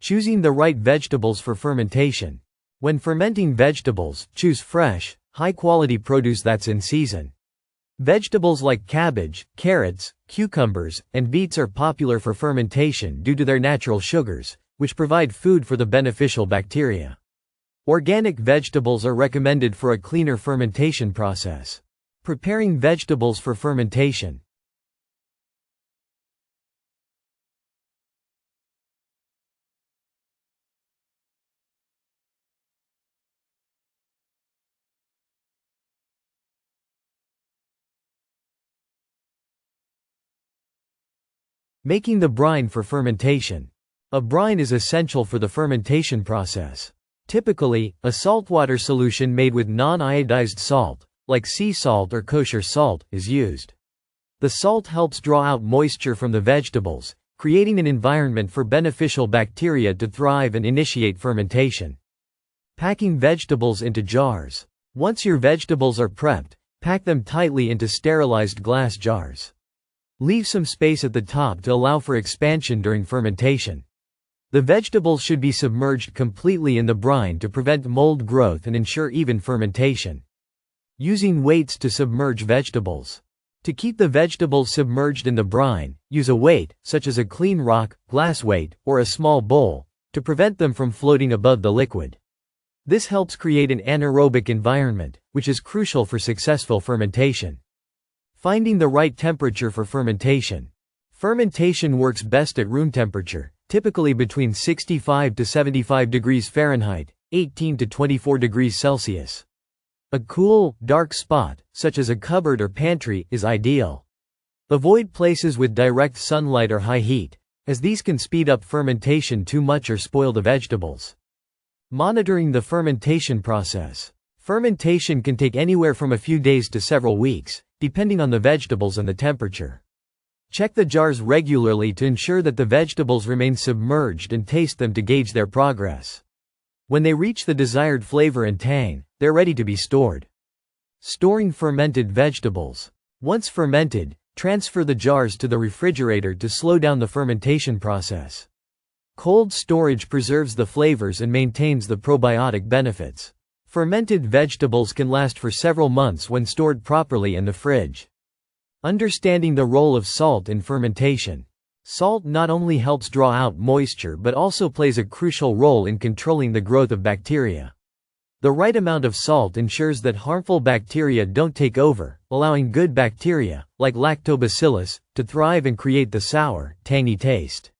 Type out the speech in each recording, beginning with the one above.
Choosing the right vegetables for fermentation. When fermenting vegetables, choose fresh, high-quality produce that's in season. Vegetables like cabbage, carrots, cucumbers, and beets are popular for fermentation due to their natural sugars, which provide food for the beneficial bacteria. Organic vegetables are recommended for a cleaner fermentation process. Preparing vegetables for fermentation. Making the brine for fermentation. A brine is essential for the fermentation process. Typically, a saltwater solution made with non-iodized salt, like sea salt or kosher salt, is used. The salt helps draw out moisture from the vegetables, creating an environment for beneficial bacteria to thrive and initiate fermentation. Packing vegetables into jars. Once your vegetables are prepped, pack them tightly into sterilized glass jars. Leave some space at the top to allow for expansion during fermentation. The vegetables should be submerged completely in the brine to prevent mold growth and ensure even fermentation. Using weights to submerge vegetables. To keep the vegetables submerged in the brine, use a weight, such as a clean rock, glass weight, or a small bowl, to prevent them from floating above the liquid. This helps create an anaerobic environment, which is crucial for successful fermentation. Finding the right temperature for fermentation. Fermentation works best at room temperature, typically between 65 to 75 degrees Fahrenheit, 18 to 24 degrees Celsius. A cool, dark spot, such as a cupboard or pantry, is ideal. Avoid places with direct sunlight or high heat, as these can speed up fermentation too much or spoil the vegetables. Monitoring the fermentation process. Fermentation can take anywhere from a few days to several weeks, depending on the vegetables and the temperature. Check the jars regularly to ensure that the vegetables remain submerged and taste them to gauge their progress. When they reach the desired flavor and tang, they're ready to be stored. Storing fermented vegetables. Once fermented, transfer the jars to the refrigerator to slow down the fermentation process. Cold storage preserves the flavors and maintains the probiotic benefits. Fermented vegetables can last for several months when stored properly in the fridge. Understanding the role of salt in fermentation. Salt not only helps draw out moisture but also plays a crucial role in controlling the growth of bacteria. The right amount of salt ensures that harmful bacteria don't take over, allowing good bacteria, like lactobacillus, to thrive and create the sour, tangy taste.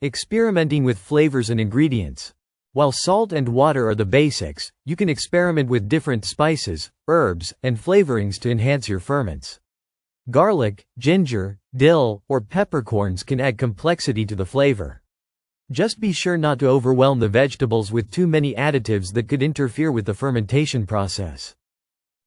Experimenting with flavors and ingredients. While salt and water are the basics, you can experiment with different spices, herbs, and flavorings to enhance your ferments. Garlic, ginger, dill, or peppercorns can add complexity to the flavor. Just be sure not to overwhelm the vegetables with too many additives that could interfere with the fermentation process.